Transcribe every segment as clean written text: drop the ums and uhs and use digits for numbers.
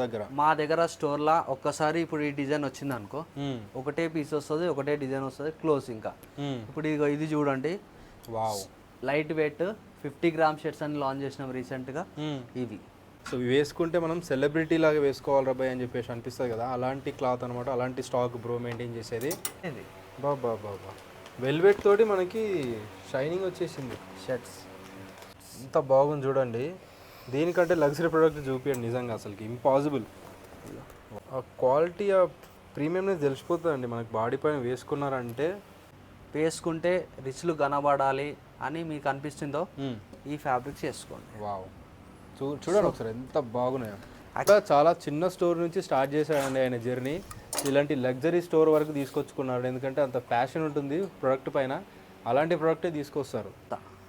దగ్గర మా దగ్గర స్టోర్లో ఒక్కసారి ఇప్పుడు ఈ డిజైన్ వచ్చింది అనుకో, ఒకటే పీస్ వస్తుంది, ఒకటే డిజైన్ వస్తుంది, క్లోజ్. ఇంకా ఇప్పుడు ఇది చూడండి, wow, light weight 50 gram shirts అని లాంచ్ చేసినాం రీసెంట్గా. ఇవి సో ఇవి వేసుకుంటే మనం సెలబ్రిటీ లాగా వేసుకోవాలి రాబాయ్ అని చెప్పేసి అనిపిస్తుంది కదా, అలాంటి క్లాత్ అనమాట, అలాంటి స్టాక్ బ్రో మెయింటైన్ చేసేది. ఇది బాబా బాబా వెల్వెట్ తోటి మనకి షైనింగ్ వచ్చేసింది షర్ట్స్. ఎంత బాగుంది చూడండి. దీనికంటే లగ్జరీ ప్రోడక్ట్ చూపించండి, నిజంగా అసలుకి ఇంపాసిబుల్. ఆ క్వాలిటీ, ఆ ప్రీమియంనెస్ తెలిసిపోతుందండి మనకి. బాడీ పైన వేసుకుంటే రిచ్లు కనబడాలి అని మీకు అనిపిస్తుందో ఈ ఫ్యాబ్రిక్స్ వేసుకోండి. వావ్, చూడండి ఒకసారి ఎంత బాగున్నాయో. అక్కడ చాలా చిన్న స్టోర్ నుంచి స్టార్ట్ చేశాడండి ఆయన జర్నీ, ఇలాంటి లగ్జరీ స్టోర్ వరకు తీసుకొచ్చుకున్నాడు. ఎందుకంటే అంత ప్యాషన్ ఉంటుంది ప్రోడక్ట్ పైన, అలాంటి ప్రోడక్టే తీసుకొస్తారు.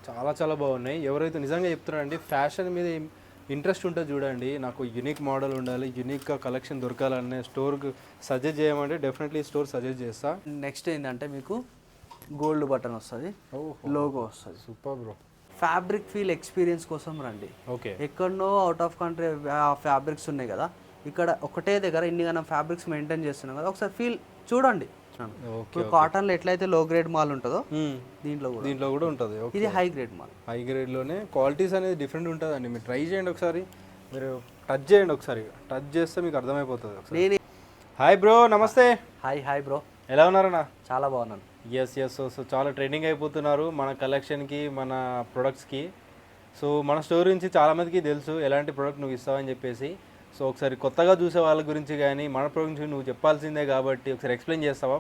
చాలా చాలా బాగున్నాయి. ఎవరైతే నిజంగా చెప్తున్నారండి ఫ్యాషన్ మీద ఇంట్రెస్ట్ ఉంటుంది చూడండి, నాకు యూనిక్ మోడల్ ఉండాలి, యూనిక్గా కలెక్షన్ దొరకాలనే స్టోర్కి సజెస్ట్ చేయమంటే డెఫినెట్లీ స్టోర్ సజెస్ట్ చేస్తా. నెక్స్ట్ ఏంటంటే మీకు గోల్డ్ బటన్ వస్తుంది, లోగో వస్తుంది. Super bro. Fabric feel experience కోసం రండి. ఓకే, ఎక్కడనో అవుట్ ఆఫ్ కంట్రీ ఫ్యాబ్రిక్స్ ఉన్నాయి కదా, ఇక్కడ ఒకటే దగ్గర ఇన్ని గనం ఫ్యాబ్రిక్స్ మెయింటైన్ చేస్తున్నాం కదా, ఒకసారి ఫీల్ చూడండి. ఇప్పుడు కాటన్లో ఎట్లయితే లో గ్రేడ్ మాల్ ఉంటుందో దీంట్లో కూడా ఉంటుంది. ఇది హై గ్రేడ్ మాల్. హై గ్రేడ్లోనే క్వాలిటీస్ అనేది డిఫరెంట్ ఉంటుందండి. మీరు ట్రై చేయండి ఒకసారి, మీరు టచ్ చేయండి ఒకసారి, టచ్ చేస్తే మీకు అర్థమైపోతుంది. హాయ్ బ్రో, నమస్తే. హాయ్ బ్రో, ఎలా ఉన్నారన్నా? చాలా బాగున్నాను. ఎస్ సో చాలా ట్రెండింగ్ అయిపోతున్నారు మన కలెక్షన్కి, మన ప్రొడక్ట్స్కి. సో మన స్టోర్ నుంచి చాలామందికి తెలుసు ఎలాంటి ప్రోడక్ట్ నువ్వు ఇస్తావని చెప్పేసి. సో ఒకసారి కొత్తగా చూసే వాళ్ళ గురించి కానీ మన ప్రోడక్ట్ గురించి నువ్వు చెప్పాల్సిందే కాబట్టి ఒకసారి ఎక్స్ప్లెయిన్ చేస్తావా?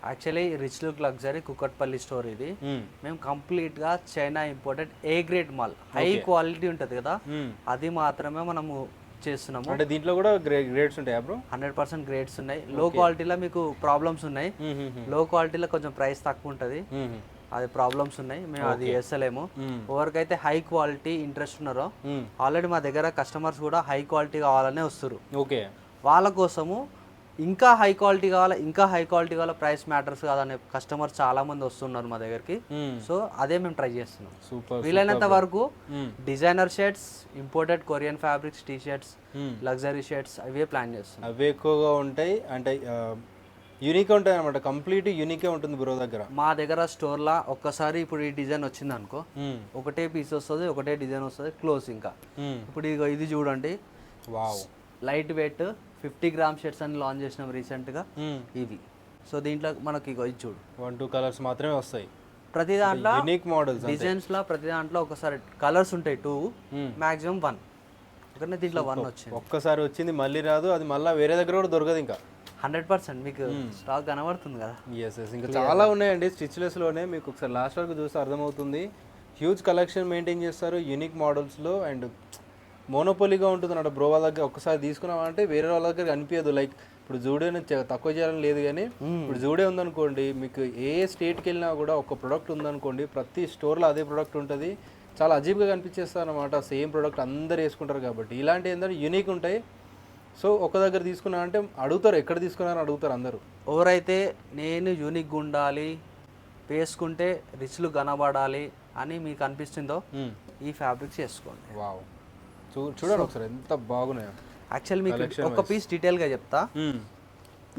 Actually rich look luxury Kukatpally store ఇది. మేము కంప్లీట్గా చైనా ఇంపోర్టెడ్ ఏ గ్రేడ్ మాల్, హై క్వాలిటీ ఉంటుంది కదా, అది మాత్రమే మనము చేస్తున్నాము. అంటే దీంట్లో కూడా గ్రేడ్స్ ఉంటాయా బ్రో? 100% గ్రేడ్స్ ఉన్నాయి. లో క్వాలిటీలో మీకు ప్రాబ్లమ్స్ ఉన్నాయి, లో క్వాలిటీలో కొంచెం ప్రైస్ తక్కువ ఉంటుంది, అది ప్రాబ్లమ్స్ ఉన్నాయి, మేము అది చేస్తలేము. ఎవరికైతే హై క్వాలిటీ ఇంట్రెస్ట్ ఉన్నారో, ఆల్రెడీ మా దగ్గర కస్టమర్స్ కూడా హై క్వాలిటీ కావాలనే వస్తారు. ఓకే, వాళ్ళ కోసము ఇంకా హై క్వాలిటీ కావాలా, ప్రైస్ మ్యాటర్స్ కాదనే కస్టమర్స్ చాలా మంది వస్తున్నారు మా దగ్గరికి. సో అదే మేము ట్రై చేస్తున్నాం. సూపర్. వీలైనంత వరకు designer shirts, imported Korean fabrics, T shirts, luxury shirts అవే ప్లాన్ చేస్తున్నాం. అవే ఎక్కువగా ఉంటాయి, అంటే యూనిక్ ఉంటాయి అనమాట, కంప్లీట్ యూనికే ఉంటుంది బ్రో దగ్గర. మా దగ్గర స్టోర్లో ఒక్కసారి ఇప్పుడు ఈ డిజైన్ వచ్చింది అనుకో, ఒకటే పీస్ వస్తుంది, ఒకటే డిజైన్ వస్తుంది, క్లోజ్. ఇంకా ఇప్పుడు ఇది చూడండి, wow, light weight 50 gram shirts అని లాంచ్ చేసినాం రీసెంట్గా. ఇవి సో దీంట్లో మనకి ఇది చూడు 1-2 కలర్స్ మాత్రమే వస్తాయి ప్రతి దాంట్లో, యూనిక్ మోడల్స్ డిజైన్స్ లో. ప్రతి దాంట్లో ఒకసారి కలర్స్ ఉంటాయి 2, మాక్సిమం 1. ఒకనే దీంట్లో 1 వచ్చింది, ఒక్కసారి వచ్చింది మళ్ళీ రాదు, అది మళ్ళీ వేరే దగ్గర కూడా దొరకదు. ఇంకా 100% మీకు స్టాక్ కనబడుతుంది కదా. ఎస్ ఇంకా చాలా ఉన్నాయండి స్టిచ్లెస్లోనే. మీకు ఒకసారి లాస్ట్ వరకు చూస్తే అర్థమవుతుంది. హ్యూజ్ కలెక్షన్ మెయింటైన్ చేస్తారు యూనిక్ మోడల్స్లో, అండ్ మోనోపోలీగా ఉంటుంది అన్నమాట. బ్రో వాళ్ళ దగ్గర ఒక్కసారి తీసుకున్నామంటే వేరే వాళ్ళ దగ్గర అనిపించదు. లైక్ ఇప్పుడు జూడేని తక్కువ చేయాలని లేదు, కానీ ఇప్పుడు జూడే ఉందనుకోండి, మీకు ఏ స్టేట్కి వెళ్ళినా కూడా ఒక ప్రోడక్ట్ ఉందనుకోండి, ప్రతి స్టోర్లో అదే ప్రోడక్ట్ ఉంటుంది. చాలా అజీబ్గా కనిపించేస్తారు అనమాట, సేమ్ ప్రోడక్ట్ అందరు వేసుకుంటారు కాబట్టి. ఇలాంటి ఏంటంటే యూనిక్ ఉంటాయి. సో ఒక దగ్గర తీసుకున్నారంటే అడుగుతారు, ఎక్కడ తీసుకున్నారని అడుగుతారు అందరూ. ఎవరైతే నేను యూనిక్గా ఉండాలి, వేసుకుంటే రిచ్లు కనబడాలి అని మీకు అనిపిస్తుందో ఈ ఫ్యాబ్రిక్స్ వేసుకోండి. వావ్, చూడండి ఒకసారి ఎంత బాగున్నాయో. యాక్చువల్ మీకు ఒక పీస్ డీటెయిల్గా చెప్తా.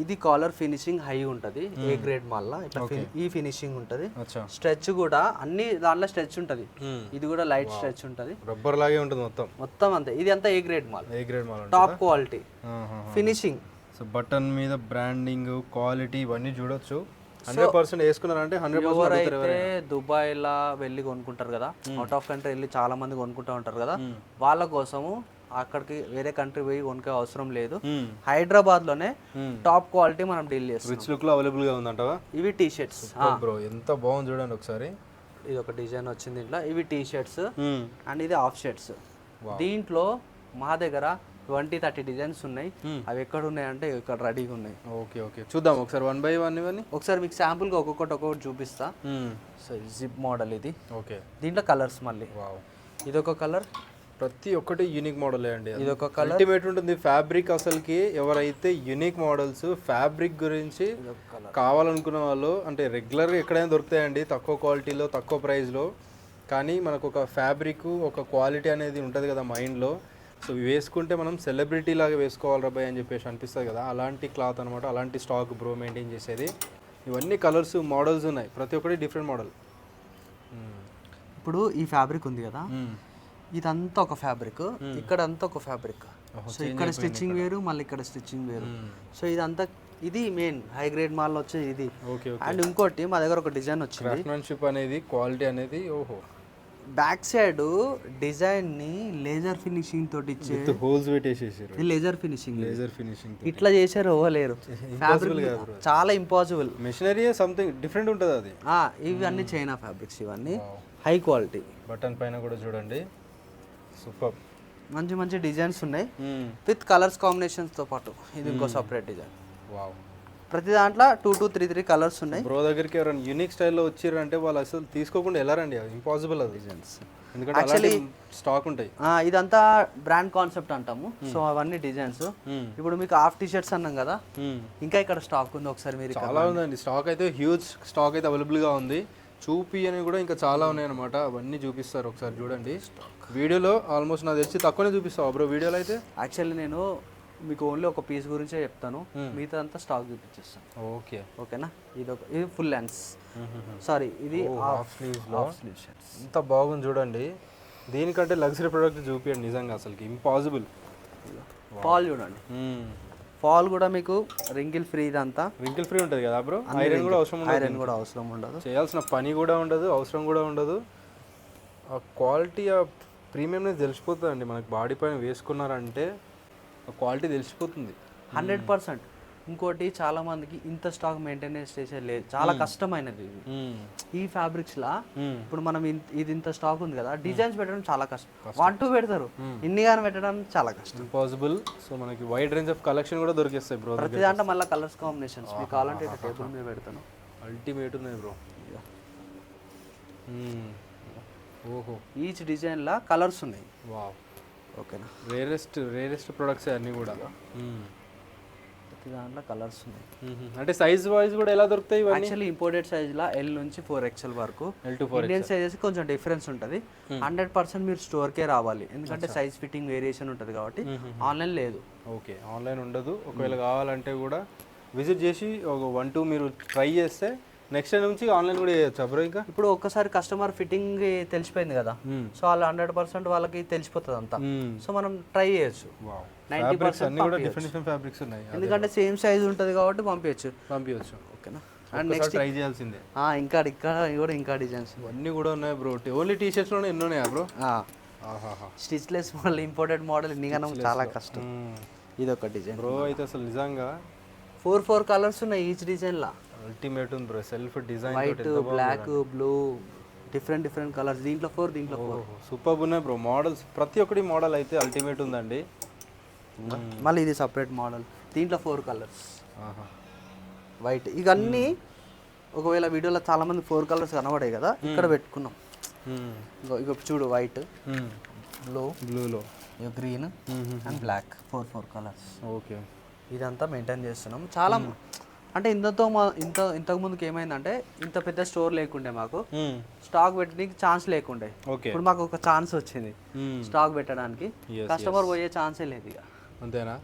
ఇది కాలర్ ఫినిషింగ్ హై ఉంటుంది, ఏ గ్రేడ్ మళ్ళా ఇట్లా ఈ ఫినిషింగ్ ఉంటుంది. స్ట్రెచ్ కూడా అన్ని దాంట్లో స్ట్రెచ్ ఉంటుంది, ఇది కూడా లైట్ స్ట్రెచ్ ఉంటుంది, రబ్బర్ లాగే ఉంటుంది మొత్తం అంతే. ఇది అంతా A grade mall, mall, top quality finishing. So button మీద బ్రాండింగ్, క్వాలిటీ ఇవన్నీ చూడొచ్చు. 100% వేసుకున్నారంటే 100%. ఎవరైతే దుబాయ్ లా వెళ్ళి కొనుక్కుంటారు కదా, అవుట్ ఆఫ్ కంట్రీ వెళ్ళి చాలా మంది కొనుక్కుంటూ ఉంటారు కదా, వాళ్ళ కోసము అక్కడికి వేరే కంట్రీ పోయి కొనుక్కే అవసరం లేదు. హైదరాబాద్ లోనే టాప్ క్వాలిటీ మనం డీల్ చేస్తాం. రిచ్ లుక్ లో అవైలబుల్ గా ఉందంటావా? ఇవి టీ షర్ట్స్ బ్రో, ఎంత బాగుంది చూడండి ఒకసారి. ఇది ఒక డిజైన్ వచ్చింది ఇంట్లో. ఇవి టీ షర్ట్స్ అండ్ ఇది హాఫ్ షర్ట్స్. దీంట్లో మా దగ్గర 20-30 డిజైన్స్ ఉన్నాయి. అవి ఎక్కడ ఉన్నాయంటే ఇక్కడ రెడీగా ఉన్నాయి. ఓకే చూద్దాం ఒకసారి 1 by 1 ఇవన్నీ. ఒకసారి మీకు శాంపుల్ గా ఒక్కొక్కటి చూపిస్తా. సో జిప్ మోడల్ ఇది. ఓకే, దీంట్లో కలర్స్ మళ్ళీ. ఇది ఒక కలర్, ప్రతి ఒక్కటి యూనిక్ మోడల్ అండి. ఇది ఒక కలర్, అల్టిమేట్ ఉంటుంది ఫ్యాబ్రిక్. అసలుకి ఎవరైతే యూనిక్ మోడల్స్ ఫ్యాబ్రిక్ గురించి కావాలనుకున్న వాళ్ళు, అంటే రెగ్యులర్గా ఎక్కడైనా దొరుకుతాయండి తక్కువ క్వాలిటీలో, తక్కువ ప్రైస్లో. కానీ మనకు ఒక ఫ్యాబ్రిక్, ఒక క్వాలిటీ అనేది ఉంటుంది కదా మైండ్లో. సో ఇవి వేసుకుంటే మనం సెలబ్రిటీ లాగా వేసుకోవాలి రబ్బాయి అని చెప్పేసి అనిపిస్తుంది కదా, అలాంటి క్లాత్ అనమాట, అలాంటి స్టాక్ బ్రో మెయింటైన్ చేసేది. ఇవన్నీ కలర్స్ మోడల్స్ ఉన్నాయి, ప్రతి ఒక్కటి డిఫరెంట్ మోడల్. ఇప్పుడు ఈ ఫ్యాబ్రిక్ ఉంది కదా, ఇదంతా ఒక ఫ్యాబ్రిక్, ఇక్కడ అంతా ఒక ఫ్యాబ్రిక్. సో ఇక్కడ స్టిచ్చింగ్ వేరు, మళ్ళీ ఇక్కడ స్టిచ్చింగ్ వేరు. సో ఇదంతా ఇది మెయిన్ హై గ్రేడ్ మాల్లో వచ్చేది ఇది. ఓకే. అండ్ ఇంకోటి మా దగ్గర ఒక డిజైన్ వచ్చింది, క్రాఫ్ట్‌మెన్‌షిప్ అనేది, క్వాలిటీ అనేది. ఓహో, బ్యాక్ సైడ్ డిజైన్ ని లేజర్ ఫినిషింగ్ తోటి ఇచ్చే, హోల్స్ పెట్టేసేసారు. ఇది లేజర్ ఫినిషింగ్, లేజర్ ఫినిషింగ్ ఇట్లా చేశారు ఇవ్వలేరు. ఫ్యాబ్రిక్ చాలా ఇంపాసిబుల్. మెషినరీ సంథింగ్ డిఫరెంట్ ఉంటుంది అది. ఇవి అన్ని చైనా ఫ్యాబ్రిక్స్, ఇవన్నీ హై క్వాలిటీ. బటన్ పైన కూడా చూడండి, సూపర్. మంచి మంచి డిజైన్స్ ఉన్నాయి విత్ కలర్స్ కాంబినేషన్స్ తో పాటు. ఇది ఇంకో సపరేట్ డిజైన్. వావ్. ప్రతి దాంట్లో 2 to 3 కలర్స్ ఉన్నాయి. బ్రో దగ్గరికి ఎవరైనా యూనిక్ స్టైల్లో వచ్చారంటే వాళ్ళు అసలు తీసుకోకుండా వెళ్ళారండి, ఇంపాసిబుల్ అది డిజైన్స్, ఎందుకంటే యాక్చువల్లీ స్టాక్ ఉంటాయి. ఇదంతా బ్రాండ్ కాన్సెప్ట్ అంటాము. సో అవన్నీ డిజైన్స్. ఇప్పుడు మీకు హాఫ్ టీ షర్ట్స్ అన్నాం కదా, ఇంకా ఇక్కడ స్టాక్ ఉంది, ఒకసారి మీరు. చాలా ఉందండి స్టాక్ అయితే, హ్యూజ్ స్టాక్ అయితే అవైలబుల్గా ఉంది. చూపి అని కూడా ఇంకా చాలా ఉన్నాయి అనమాట, అవన్నీ చూపిస్తారు, ఒకసారి చూడండి. వీడియోలో ఆల్మోస్ట్ నాకు తెలిసి తక్కువనే చూపిస్తావు బ్రో వీడియోలో అయితే. యాక్చువల్లీ నేను మీకు ఓన్లీ ఒక పీస్ గురించే చెప్తాను, మిగతా అంతా స్టాక్ చూపించేస్తాను. ఓకే, ఓకేనా. ఇది ఫుల్ లెన్స్, సారీ ఇది హాఫ్ స్లీవ్స్లో. ఇంత బాగుంది చూడండి, దీనికంటే లగ్జరీ ప్రోడక్ట్ చూపించండి నిజంగా, అసలుకి ఇంపాసిబుల్. ఫాల్ చూడండి, ఫాల్ కూడా మీకు రింకిల్ ఫ్రీ. ఇదంతా రింకిల్ ఫ్రీ ఉంటుంది కదా బ్రో, ఐరన్ కూడా అవసరం ఉండదు, ఐరన్ కూడా అవసరం ఉండదు, చేయాల్సిన పని కూడా ఉండదు, అవసరం కూడా ఉండదు. ఆ క్వాలిటీ, ఆ ప్రీమియంనెస్ తెలిసిపోతుంది అండి మనకి, బాడీ పైన వేసుకున్నారంటే ఆ క్వాలిటీ తెలిసిపోతుంది 100%. ఇంకోటి చాలా మందికి ఇంత స్టాక్ మెయింటెనెన్స్ చేసే లేదు, చాలా కష్టమైనది ఇది. ఈ ఫ్యాబ్రిక్స్ లా ఇప్పుడు మనం ఇది ఇంత స్టాక్ ఉంది కదా, డిజైన్స్ పెట్టడం చాలా కష్టం. 1-2 పెడతారు, ఇన్ని కానీ పెట్టడం చాలా కష్టం, ఇంపాసిబుల్. సో మనకి వైడ్ రేంజ్ ఆఫ్ కలెక్షన్ కూడా దొరికేస్తాయి బ్రో. ప్రతి దాంట్లో మళ్ళీ కలర్స్ కాంబినేషన్స్ మీకు కావాలంటే టేబుల్ మీద పెడతాను. అల్టిమేట్ ఉన్నాయి బ్రో. ఓహో, ఈచ్ డిజైన్ లా కలర్స్ ఉన్నాయి. వావ్, ఓకేనా. రేరెస్ట్ ప్రొడక్ట్స్ అన్నీ కూడా. ప్రతి దాంట్లో కలర్స్ ఉన్నాయి. అంటే సైజ్ వైజ్ కూడా ఎలా దొరుకుతాయి ఇవన్నీ? యాక్చువల్లీ ఇంపోర్టెడ్ సైజ్ లా L నుంచి 4XL వరకు, L to 4XL. Indian sizes కొంచెం డిఫరెన్స్ ఉంటుంది. 100% మీరు స్టోర్కే రావాలి, ఎందుకంటే సైజ్ ఫిట్టింగ్ వేరియేషన్ ఉంటుంది కాబట్టి. ఆన్లైన్ లేదు. ఓకే, ఆన్లైన్ ఉండదు. ఒకవేళ కావాలంటే కూడా విజిట్ చేసి ఒక 1-2 మీరు ట్రై చేస్తే నెక్స్ట్ టైం నుంచి ఆన్లైన్ కూడా చేయొచ్చు బ్రో. ఇంకా ఇప్పుడు ఒక్కసారి కస్టమర్ ఫిట్టింగ్ తెలిసిపోయింది కదా, సో వాళ్ళు 100% వాళ్ళకి తెలిసిపోతుంది అంతా. సో మనం ట్రై చేయొచ్చు. 90% కూడా డిఫరెంట్ ఫ్యాబ్రిక్స్ ఉన్నాయి, ఎందుకంటే సేమ్ సైజ్ ఉంటుంది కాబట్టి పంపించచ్చు. ఓకేనా. అండ్ నెక్స్ట్ ట్రై చేయాల్సిందే. ఇక్కడ కూడా ఇంకా డిజైన్స్ అన్నీ కూడా ఉన్నాయి బ్రో. ఓన్లీ టీ షర్ట్స్ లోనే ఎన్ని ఉన్నాయా bro? Stitchless model, imported model ఇన్నిగానం చాలా కష్టం. ఇది ఒక డిజైన్ బ్రో అయితే అసలు నిజంగా 4 కలర్స్ ఉన్నాయి ఈచ్ డిజైన్ లా. అల్టిమేట్ ఉంది bro, self design, white, black, blue, different colours. దీంట్లో 4, దీంట్లో 4. సూపర్ ఉన్నాయి బ్రో మోడల్స్, ప్రతి ఒక్కటి మోడల్ అయితే అల్టిమేట్ ఉందండి. మళ్ళీ ఇది సపరేట్ మోడల్, దీంట్లో 4 కలర్స్. వైట్, ఇవన్నీ ఒకవేళ వీడియోలో చాలా మంది 4 కలర్స్ కనబడాయి కదా, ఇక్కడ పెట్టుకున్నాం. ఇక చూడు, వైట్, బ్లూలో green and black, 4 colours. Okay, ఇదంతా మెయింటైన్ చేస్తున్నాం. చాలా అంటే ఇంతకు ముందుకు ఏమైందంటే, ఇంత పెద్ద స్టోర్ లేకుండే, మాకు స్టాక్ పెట్టడానికి ఛాన్స్ లేకుండే. ఇప్పుడు మాకు ఒక ఛాన్స్ వచ్చింది స్టాక్ పెట్టడానికి, కస్టమర్ పోయే ఛాన్సే లేదు ఇక. అంతేనా?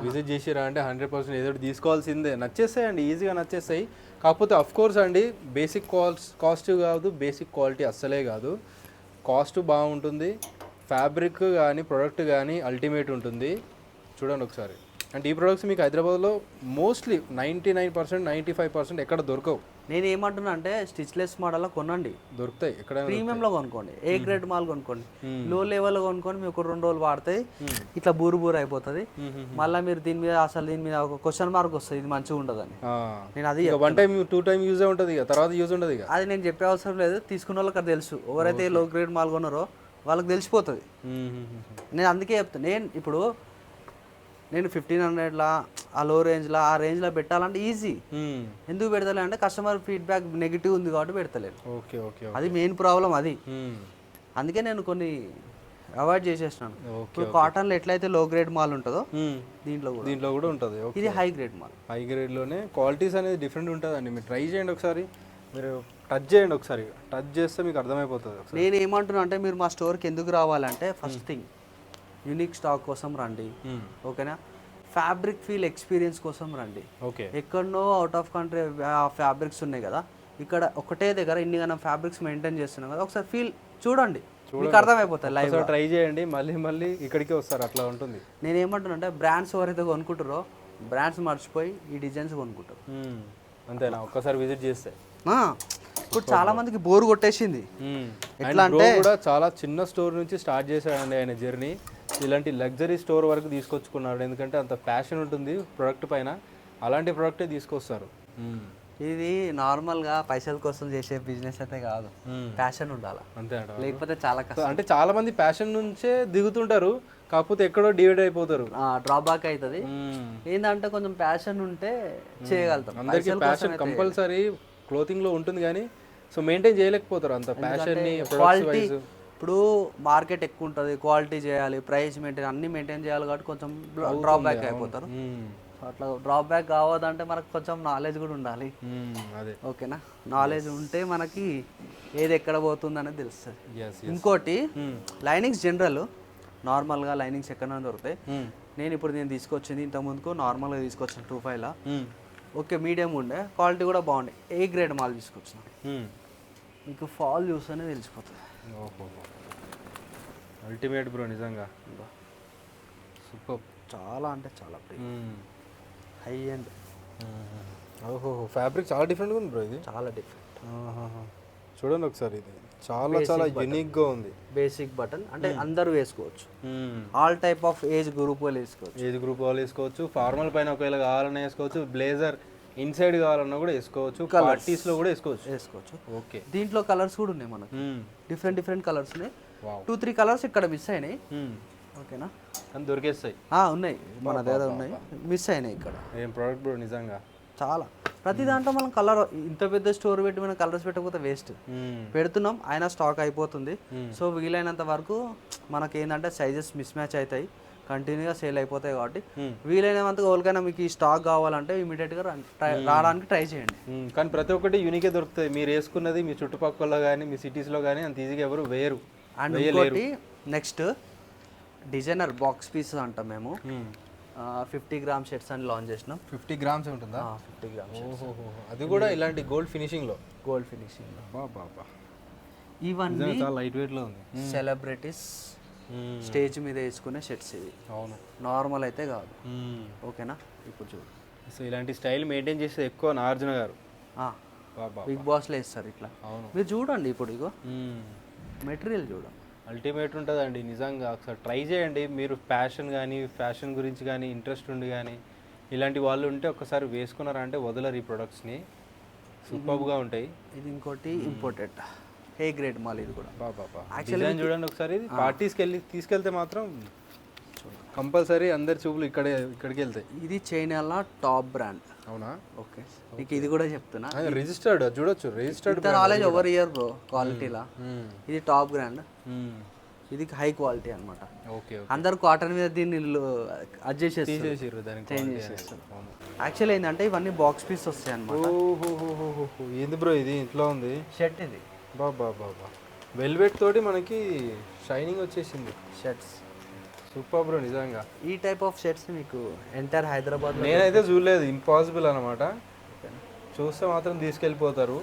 విజిట్ చేసిరా అంటే 100% ఏదో తీసుకోవాల్సిందే. నచ్చేస్తాయండి, ఈజీగా నచ్చేస్తాయి. కాకపోతే అఫ్ కోర్స్ అండి, బేసిక్ కాస్ట్ కాదు, బేసిక్ క్వాలిటీ అస్సలే కాదు. కాస్ట్ బాగుంటుంది, ఫ్యాబ్రిక్ కానీ ప్రోడక్ట్ కానీ అల్టిమేట్ ఉంటుంది. చూడండి ఒకసారి. అంటే ఈ ప్రొడక్ట్స్ మీకు హైదరాబాద్లో మోస్ట్లీ 99%, 95% ఎక్కడ దొరకవు. నేను ఏమంటున్నా అంటే, స్టిచ్లెస్ మోడల్లో కొనండి, దొరుకుతాయి ఎక్కడైనా. ప్రీమియంలో కొనుక్కోండి, ఏ గ్రేడ్ మాల్ కొనుక్కోండి, లో లెవెల్లో కొనుక్కోండి. మీకు 2 రోజులు వాడతాయి, ఇట్లా బూరు అయిపోతుంది. మళ్ళీ మీరు దీని మీద ఒక క్వశ్చన్ మార్క్ వస్తుంది, ఇది మంచిగా ఉండదని. నేను అది 1 టైం 2 టైం యూజ్ ఉంటుంది, ఇక తర్వాత యూజ్ ఉండదు. ఇక అది నేను చెప్పే అవసరం లేదు, తీసుకున్న వాళ్ళకి అది తెలుసు. ఎవరైతే లో గ్రేడ్ మాల్ కొన్నారో వాళ్ళకి తెలిసిపోతుంది. నేను అందుకే చెప్తాను. నేను 1500లా, ఆ లో రేంజ్లో, ఆ రేంజ్లో పెట్టాలంటే ఈజీ. ఎందుకు పెడతలే అంటే, కస్టమర్ ఫీడ్బ్యాక్ నెగిటివ్ ఉంది కాబట్టి పెడతలేదు. అది మెయిన్ ప్రాబ్లం అది. అందుకే నేను కొన్ని అవాయిడ్ చేసేసినాను. ఇప్పుడు కాటన్లో ఎట్లయితే లో గ్రేడ్ మాల్ ఉంటుందో, దీంట్లో కూడా ఉంటుంది. ఇది హై గ్రేడ్ మాల్. హై గ్రేడ్లోనే క్వాలిటీస్ అనేది డిఫరెంట్ ఉంటుందండి. మీరు ట్రై చేయండి ఒకసారి, మీరు టచ్ చేయండి ఒకసారి, టచ్ చేస్తే మీకు అర్థమైపోతుంది. నేను ఏమంటున్నా అంటే, మీరు మా స్టోర్కి ఎందుకు రావాలంటే, ఫస్ట్ థింగ్ యూనిక్ స్టాక్ కోసం రండి, ఓకేనా. ఫ్యాబ్రిక్ ఫీల్ ఎక్స్పీరియన్స్ కోసం రండి. ఓకే. ఎక్కడనో అవుట్ ఆఫ్ కంట్రీ ఫ్యాబ్రిక్స్ ఉన్నాయి కదా, ఇక్కడ ఒకటే దగ్గర ఇన్ని మనం ఫ్యాబ్రిక్స్ మెయింటైన్ చేస్తున్నాం కదా, ఒకసారి ఫీల్ చూడండి, మీకు అర్థమైపోతుంది లైవ్. ట్రై చేయండి, మళ్ళీ మళ్ళీ ఇక్కడికే వస్తారు, అట్లా ఉంటుంది. నేను ఏమంటున్నా అంటే బ్రాండ్స్ ఎవరైతే కొనుక్కుంటారో బ్రాండ్స్ మర్చిపోయి ఈ డిజైన్స్ కొనుక్కుంటారు. అంతేనా? ఒక్కసారి విజిట్ చేస్తే ఇప్పుడు చాలా మందికి బోర్ కొట్టేసింది. ఎట్లా అంటే కూడా చాలా చిన్న స్టోర్ నుంచి స్టార్ట్ చేశాడండి ఆయన జర్నీ, ఇలాంటి లగ్జరీ స్టోర్ వరకు తీసుకొచ్చుకున్నాడు. ఎందుకంటే అంత ప్యాషన్ ఉంటుంది ప్రోడక్ట్ పైన, అలాంటి ప్రోడక్టే తీసుకొస్తారు. ఇది నార్మల్గా పైసల కోసం చేసే బిజినెస్ అయితే కాదు, ప్యాషన్ ఉండాలి అంతే, లేకపోతే చాలా కష్టం. అంటే చాలా మంది ప్యాషన్ నుంచే దిగుతుంటారు, కాకపోతే ఎక్కడో డివైడ్ అయిపోతారు, డ్రాబ్యాక్ అవుతుంది. ఏంటంటే కొంచెం ప్యాషన్ ఉంటే చేయగలుగుతాం. అందరికీ ప్యాషన్ కంపల్సరీ క్లోతింగ్ లో ఉంటుంది, కానీ సో మెయింటైన్ చేయలేకపోతారు అంత ప్యాషన్ ని. క్వాలిటీ ఇప్పుడు మార్కెట్ ఎక్కువ ఉంటుంది, క్వాలిటీ చేయాలి, ప్రైస్ మెయింటైన్ అన్ని మెయింటైన్ చేయాలి కాబట్టి కొంచెం డ్రాబ్యాక్ అయిపోతారు. అట్లా డ్రాబ్యాక్ కావద్దంటే మనకు కొంచెం నాలెడ్జ్ కూడా ఉండాలి, అదే ఓకేనా. నాలెడ్జ్ ఉంటే మనకి ఏది ఎక్కడ పోతుంది అనేది తెలుస్తుంది. ఇంకోటి లైనింగ్స్ జనరల్ నార్మల్గా లైనింగ్స్ ఎక్కడ దొరుకుతాయి. నేను తీసుకొచ్చింది ఇంతకుముందుకు నార్మల్గా తీసుకొచ్చిన 2.5లా, ఓకే మీడియం ఉండే, క్వాలిటీ కూడా బాగుండే, ఏ గ్రేడ్ మాల్ తీసుకొచ్చిన. మీకు ఫాల్ చూస్తేనే తెలిసిపోతుంది. అల్టిమేట్ బ్రో, నిజంగా సూపర్. చాలా అంటే చాలా హై అండ్ ఓహో, ఫ్యాబ్రిక్ చాలా డిఫరెంట్గా ఉంది బ్రో, ఇది చాలా డిఫరెంట్. చూడండి ఒకసారి, ఇది చాలా చాలా యూనిక్గా ఉంది. బేసిక్ బటన్ అంటే అందరూ వేసుకోవచ్చు, all type of age group వాళ్ళు వేసుకోవచ్చు. ఏజ్ గ్రూప్ వాళ్ళు వేసుకోవచ్చు, ఫార్మల్ పైన ఒకవేళ కావాలన్నా వేసుకోవచ్చు, బ్లేజర్ ఇన్సైడ్ కావాలన్నా కూడా వేసుకోవచ్చు, పార్టీస్లో కూడా వేసుకోవచ్చు. ఓకే, దీంట్లో కలర్స్ కూడా ఉన్నాయి మనకు, డిఫరెంట్ కలర్స్ ఉన్నాయి. 2-3 కలర్స్ ఇక్కడ మిస్ అయినాయి, ఓకేనా, కానీ దొరికేస్తాయి. ఉన్నాయి మన దగ్గర ఉన్నాయి, మిస్ అయినాయి ఇక్కడ. ఏం ప్రోడక్ట్ బ్రో, నిజంగా చాలా. ప్రతి దాంట్లో మనం కలర్, ఇంత పెద్ద స్టోర్ పెట్టి మనం కలర్స్ పెట్టకపోతే వేస్ట్. పెడుతున్నాం, అయినా స్టాక్ అయిపోతుంది. సో వీలైనంత వరకు మనకి ఏంటంటే సైజెస్ మిస్ మ్యాచ్ అవుతాయి, కంటిన్యూగా సేల్ అయిపోతాయి. కాబట్టి వీలైనంత ఎవరికైనా మీకు ఈ స్టాక్ కావాలంటే ఇమీడియట్గా రావడానికి ట్రై చేయండి. కానీ ప్రతి ఒక్కటి యూనికే దొరుకుతుంది. మీరు వేసుకున్నది మీ చుట్టుపక్కల కానీ మీ సిటీస్లో కానీ అంత ఈజీగా ఎవరు వేయరు. అండ్ ఇంకోటి నెక్స్ట్ డిజైనర్ బాక్స్ పీసెస్ అంటాం మేము, 50 గ్రామ్ షర్ట్స్ అని లాంచ్ చేసినాం. 50 గ్రామ్స్ ఉంటుందా? 50 గ్రామ్స్. అది కూడా ఇలాంటి గోల్డ్ ఫినిషింగ్లో. బాబా ఇవన్నీ చాలా లైట్ వెయిట్లో ఉంది. సెలబ్రిటీస్ స్టేజ్ మీద వేసుకునే షర్ట్స్ ఇవి. అవును, నార్మల్ అయితే కాదు, ఓకేనా. ఇప్పుడు చూడు, సో ఇలాంటి స్టైల్ మెయింటైన్ చేస్తే ఎక్కువ నాగార్జున గారు బిగ్ బాస్లో వేస్తారు ఇట్లా. మీరు చూడండి, ఇప్పుడు ఇగో మెటీరియల్ చూడండి, అల్టిమేట్ ఉంటుందండి నిజంగా. ఒకసారి ట్రై చేయండి. మీరు ప్యాషన్ కానీ ఫ్యాషన్ గురించి కానీ ఇంట్రెస్ట్ ఉండి కానీ ఇలాంటి వాళ్ళు ఉంటే ఒకసారి వేసుకున్నారంటే వదలరు ఈ ప్రొడక్ట్స్ని, సూపర్గా ఉంటాయి. ఇది ఇంకోటి ఇంపోర్టెడ్ ఏ గ్రేడ్ మాల్, ఇది కూడా యాక్చువల్లీ చూడండి ఒకసారి. ఇది పార్టీస్కి తీసుకెళ్తే మాత్రం కంపల్సరీ అందరి చూపులు ఇక్కడికి వెళ్తాయి. ఇది చైనాలో టాప్ బ్రాండ్. అవునా? ఓకే, నీకు ఇది కూడా చెప్తున్నా, రిజిస్టర్డ్ చూడొచ్చు, registered knowledge over year bro. క్వాలిటీలా ఇది టాప్ బ్రాండ్, ఇది హై క్వాలిటీ అనమాట. ఓకే, అందరు కాటన్ మీద దీన్ని అడ్జస్ట్ చేసేసారు, చేంజ్ చేసేస్తారు. యాక్చువల్లీ ఏంటంటే ఇవన్నీ బాక్స్ పీస్ వస్తాయి అనమాట. ఏంది బ్రో ఇది ఇంట్లో ఉంది షర్ట్, ఇది బాబా వెల్వెట్ తోటి మనకి షైనింగ్ వచ్చేసింది షర్ట్స్. సూపర్ బ్రో, నిజంగా. ఈ టైప్ ఆఫ్ షర్ట్స్ మీకు ఎంటైర్ హైదరాబాద్ నేనైతే చూడలేదు, ఇంపాసిబుల్ అనమాట. చూస్తే మాత్రం తీసుకెళ్ళిపోతారు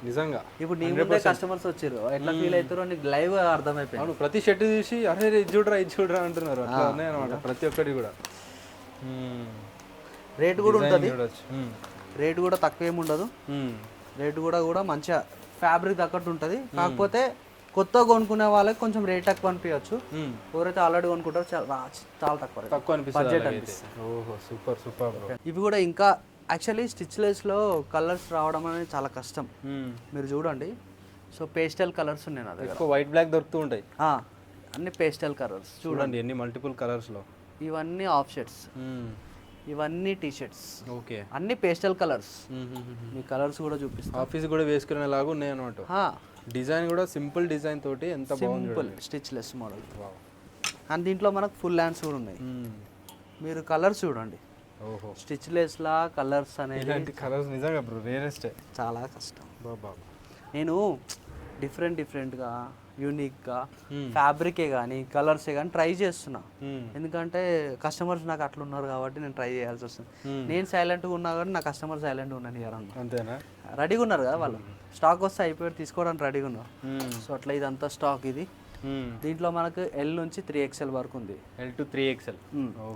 నిజంగా. ఇప్పుడు నీ ముందే కస్టమర్స్ వచ్చారు, ఎట్లా ఫీల్ అవుతారో నీకు లైవ్ అర్థమైపోయింది. అవును, ప్రతి షర్ట్ చూసి అరే ఇది చూడరా అంటున్నారు, అట్లా ఉన్నాయి అనమాట ప్రతి ఒక్కటి కూడా. రేట్ కూడా ఉంటుంది, రేట్ కూడా తక్కువ ఏమి ఉండదు, రేట్ కూడా మంచిగా ఫ్యాబ్రిక్ తగ్గట్టు ఉంటుంది. కాకపోతే కొత్తగా కొనుక్కునే వాళ్ళకి కొంచెం రేట్ తక్కువ అనిపించచ్చు, ఎవరైతే ఆల్రెడీ కొనుక్కుంటారో చాలా తక్కువ అనిపిస్తుంది. ఓహో, సూపర్. ఇవి కూడా ఇంకా యాక్చువల్లీ స్టిచ్లెస్లో కలర్స్ రావడం అనేది చాలా కష్టం. మీరు చూడండి, సో పేస్టల్ కలర్స్ ఉన్నాయి నా దగ్గర, ఎక్కువ వైట్ బ్లాక్ దొరుకుతూ ఉంటాయి, అన్ని పేస్టల్ కలర్స్ చూడండి, ఎన్ని మల్టిపుల్ కలర్స్లో. ఇవన్నీ ఆఫ్ షర్ట్స్, ఇవన్నీ టీ షర్ట్స్, ఓకే, అన్ని పేస్టల్ కలర్స్. మీ కలర్స్ కూడా చూపిస్తాను, ఆఫీస్ కూడా వేసుకునేలాగా ఉన్నాయి అనమాట. డిజైన్ కూడా సింపుల్ డిజైన్ తోటి ఎంత బాగుంది, స్టిచ్లెస్ మోడల్. అండ్ దీంట్లో మనకు ఫుల్ హ్యాండ్స్ కూడా ఉన్నాయి. మీరు కలర్స్ చూడండి, ఓహో, స్టిచ్లెస్లా కలర్స్ అనేది కలర్స్ నిజంగా బ్రో రేరెస్ట్, చాలా కష్టం. బాబా నేను డిఫరెంట్గా యూనిక్గా ఫ్యాబ్రికే కానీ కలర్సే కానీ ట్రై చేస్తున్నా. ఎందుకంటే కస్టమర్స్ నాకు అట్లా ఉన్నారు కాబట్టి నేను ట్రై చేయాల్సి వస్తుంది. నేను సైలెంట్గా ఉన్నా కానీ నా కస్టమర్ సైలెంట్గా ఉన్నాను ఇయర్ అన్న. అంతేనా? రెడీగా ఉన్నారు కదా వాళ్ళు, స్టాక్ వస్తే అయిపోయి తీసుకోవడానికి రెడీగా ఉన్నారు. సో అట్లా ఇదంతా స్టాక్ ఇది. దీంట్లో మనకు L నుంచి 3XL వరకు ఉంది. L to 3XL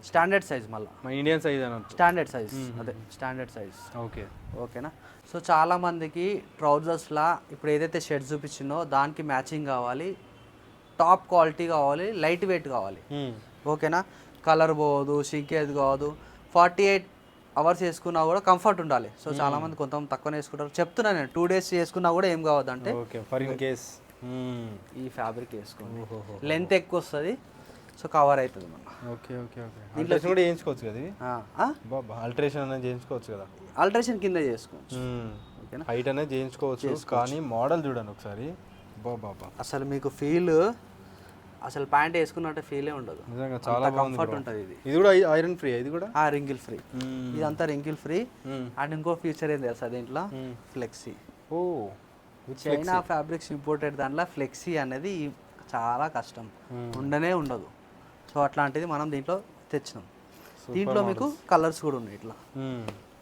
standard size, మళ్ళీ ఇండియన్ సైజ్ అని స్టాండర్డ్ సైజ్, అదే స్టాండర్డ్ సైజ్. ఓకే ఓకేనా? సో చాలా మందికి ట్రౌజర్స్లా ఇప్పుడు ఏదైతే షర్ట్ చూపించిందో దానికి మ్యాచింగ్ కావాలి, టాప్ క్వాలిటీ కావాలి, లైట్ వెయిట్ కావాలి. ఓకేనా? కలర్ పోదు, షింకేది కాదు, 48 అవర్స్ వేసుకున్నా కూడా కంఫర్ట్ ఉండాలి. సో చాలా మంది కొంతమంది తక్కువనే వేసుకుంటారు. చెప్తున్నా నేను 2 days వేసుకున్నా కూడా ఏం కావద్దు అంటే ఓకే ఫర్ ఇన్ కేస్ ఈ ఫ్యాబ్రిక్ వేసుకోండి. లెంత్ ఎక్కువ వస్తుంది, సో కవర్ అవుతుంది మన. ఓకే ఓకే ఓకే ఆల్టరేషన్ కూడా చేయించుకోవచ్చు కదా ఇది? బాబా ఆల్టరేషన్ అనేది చేయించుకోవచ్చు కదా? ఆల్టరేషన్ కింద చేసుకోవచ్చు. ఓకేనా? హైట్ అనేది చేయించుకోవచ్చు, కానీ మోడల్ చూడండి ఒకసారి. బాబా అసలు మీకు ఫీల్, అసలు ప్యాంట్ వేసుకున్నట్టే ఫీలే ఉండదు. నిజంగా చాలా కంఫర్ట్ ఉంటుంది. ఇది కూడా ఐరన్ ఫ్రీ, ఇది కూడా రింగిల్ ఫ్రీ. ఇదంతా రింగిల్ ఫ్రీ. అండ్ ఇంకో ఫీచర్ ఏం తెలుసా దీంట్లో? ఫ్లెక్సీ. ఓ చైనా ఫ్యాబ్రిక్స్ ఇంపోర్టెడ్ దాంట్లో ఫ్లెక్సీ అనేది చాలా కష్టం, ఉండనే ఉండదు. సో అట్లాంటిది మనం దీంట్లో తెచ్చినాం. దీంట్లో మీకు కలర్స్ కూడా ఉన్నాయి, ఇట్లా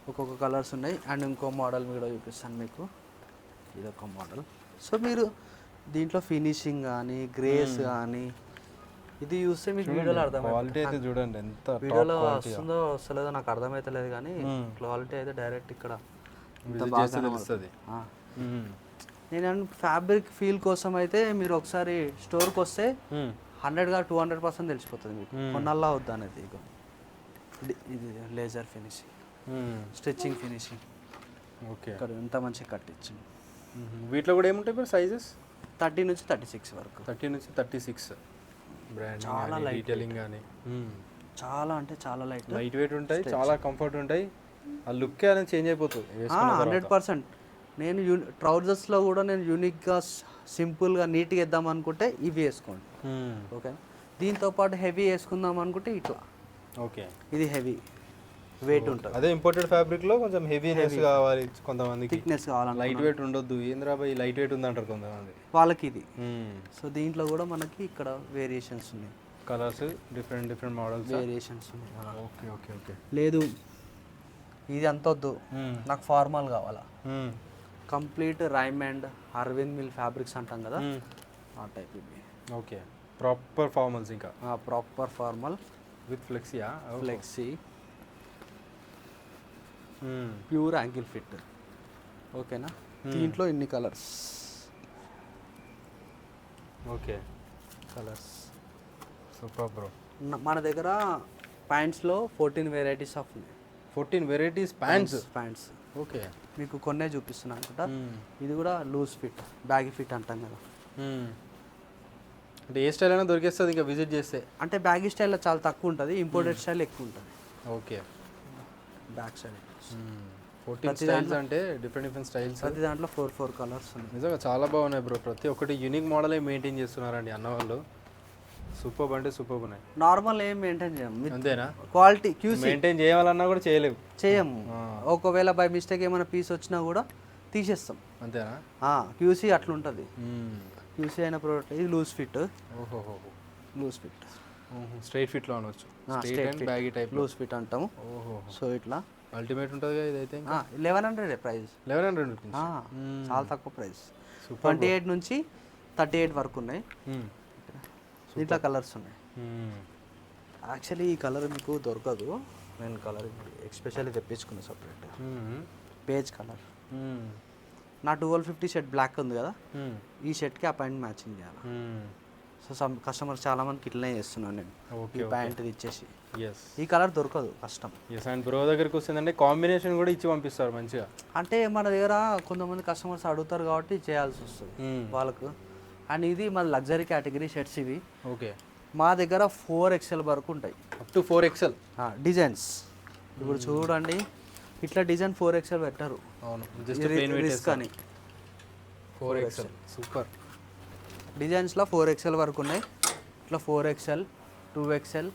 ఒక్కొక్క కలర్స్ ఉన్నాయి. అండ్ ఇంకో మోడల్ కూడా చూపిస్తాను మీకు, ఇదొక మోడల్. సో మీరు దీంట్లో ఫినిషింగ్ కానీ గ్రేస్ కానీ ఇది చూస్తే మీకు వీడియోలో అర్థమవుతుంది. చూడండి ఎంత వీడియోలో వస్తుందో వస్తలేదో నాకు అర్థమవుతలేదు, కానీ క్వాలిటీ అయితే డైరెక్ట్ ఇక్కడ తెలుస్తుంది. నేను ఫ్యాబ్రిక్ ఫీల్ కోసం అయితే మీరు ఒకసారి స్టోర్కి వస్తే 100 to 200% తెలిసిపోతుంది మీకు కొన్నల్లా వద్దా అనేది. ఇది laser finishing, stitching finishing. Okay ఇక్కడ ఎంత మంచిగా కట్టించింది. వీటిలో కూడా ఏముంటాయి ఇప్పుడు సైజెస్? 30 నుంచి 36 వరకు. 30 నుంచి 36. బ్రాండ్ చాలా లైట్ డీటెయిలింగ్ కానీ చాలా అంటే చాలా లైట్ వెయిట్ ఉంటాయి, చాలా కంఫర్ట్ ఉంటాయి. ఆ లుక్ అనేది చేంజ్ అయిపోతుంది 100%. నేను ట్రౌజర్స్లో కూడా నేను యూనిక్గా సింపుల్గా నీట్గా వేద్దాం అనుకుంటే ఇవి వేసుకోండి. ఓకే, దీంతో పాటు హెవీ వేసుకుందాం అనుకుంటే ఇట్లా. ఓకే, ఇది హెవీ వెయిట్ ఉంటుంది. అదే ఇంపోర్టెడ్ ఫ్యాబ్రిక్లో కొంచెం హెవీనెస్ కావాలి కొంతమందికి, థిక్నెస్ కావాలి, లైట్ వెయిట్ ఉండొద్దు. ఏంద్రా బాయ్ లైట్ వెయిట్ ఉంది అంటారు కొంతమంది, వాళ్ళకి ఇది. సో దీంట్లో కూడా మనకి ఇక్కడ వేరియేషన్స్ ఉన్నాయి, కలర్స్ డిఫరెంట్ మోడల్స్ వేరియేషన్స్ ఉన్నాయి. ఓకే ఓకే ఓకే లేదు ఇది అంత వద్దు, నాకు ఫార్మల్ కావాలా, complete Raymond Arvind mill fabrics అంటాం కదా, ఆ టైప్ ఇవి. ఓకే, ప్రాపర్ ఫార్మల్స్, ఇంకా ప్రాపర్ ఫార్మల్ విత్ ఫ్లెక్సీయా? Flexi pure ankle fit. ఓకేనా? దీంట్లో ఇన్ని colours. Okay, colours super bro. మన దగ్గర ప్యాంట్స్లో 14 వెరైటీస్ ఆఫ్ ఉన్నాయి. 14 వెరైటీస్ ప్యాంట్స్. ఓకే, మీకు కొన్నే చూపిస్తున్నా అనుకుంటా. ఇది కూడా లూజ్ ఫిట్, బ్యాగీ ఫిట్ అంటాం కదా. అంటే ఏ స్టైల్ అయినా దొరికేస్తుంది ఇంకా విజిట్ చేస్తే. అంటే బ్యాగీ స్టైల్లో చాలా తక్కువ ఉంటుంది, ఇంపోర్టెడ్ స్టైల్ ఎక్కువ ఉంటుంది. ఓకే, బ్యాక్ సైడ్ 14 స్టైల్స్ అంటే డిఫరెంట్ స్టైల్స్. ప్రతి దాంట్లో 4 కలర్స్ ఉన్నాయి. నిజంగా చాలా బాగున్నాయి బ్రో, ప్రతి ఒక్కటి యూనిక్ మోడలే మెయింటైన్ చేస్తున్నారండి అన్నవాళ్ళు. సూపర్ అంటే సూపర్ ఉన్నాయి. నార్మల్ ఏం మెయింటైన్ చేయం, అంతేనా? క్వాలిటీ క్యూసీ మెయింటైన్ చేయాలన్నా కూడా చేయము. ఒకవేళ బై మిస్టేక్ ఏమైనా పీస్ వచ్చినా కూడా తీసేస్తాం. అంతేనా? క్యూసీ అట్లా ఉంటుంది. క్యూసీ అయిన ప్రోడక్ట్. ఇది లూజ్ ఫిట్. ఓహో, లూజ్ ఫిట్, స్ట్రైట్ ఫిట్లో అనవచ్చు. బ్యాగీ టైప్ లూజ్ ఫిట్ అంటాము. ఓహో, సో ఇట్లా అల్టిమేట్ ఉంటుంది కదా ఇదైతే. 1100 ప్రైస్. 1100 రూపీస్, చాలా తక్కువ ప్రైస్. 28 నుంచి 38 వరకు ఉన్నాయి. దీంట్లో కలర్స్ ఉన్నాయి. యాక్చువల్లీ ఈ కలర్ మీకు దొరకదు, నేను కలర్ ఎక్స్పెషల్లీ తెప్పించుకున్నా సపరేట్. Beige colour. నా 1250 షర్ట్ బ్లాక్ ఉంది కదా, ఈ షర్ట్కి ఆ ప్యాంట్ మ్యాచింగ్ చేయాలి. సో సమ్ కస్టమర్స్ చాలా మందికి ఇట్లనే చేస్తున్నాను నేను, ఈ ప్యాంట్ ఇచ్చేసి. ఈ కలర్ దొరకదు, కష్టం. అండ్ బ్రో దగ్గరికి వస్తుందంటే కాంబినేషన్ కూడా ఇచ్చి పంపిస్తారు మంచిగా. అంటే మన దగ్గర కొంతమంది కస్టమర్స్ అడుగుతారు కాబట్టి చేయాల్సి వస్తుంది వాళ్ళకు. అండ్ ఇది మన లగ్జరీ కేటగిరీ షర్ట్స్ ఇవి. ఓకే, మా దగ్గర 4XL వరకు ఉంటాయి, అప్ టు 4XL డిజైన్స్. ఇప్పుడు చూడండి, ఇట్లా డిజైన్ 4XL పెట్టారు. అవును, రిస్క్ అని 4XL. సూపర్. డిజైన్స్లో 4XL వరకు ఉన్నాయి. ఇట్లా 4XL, 2XL,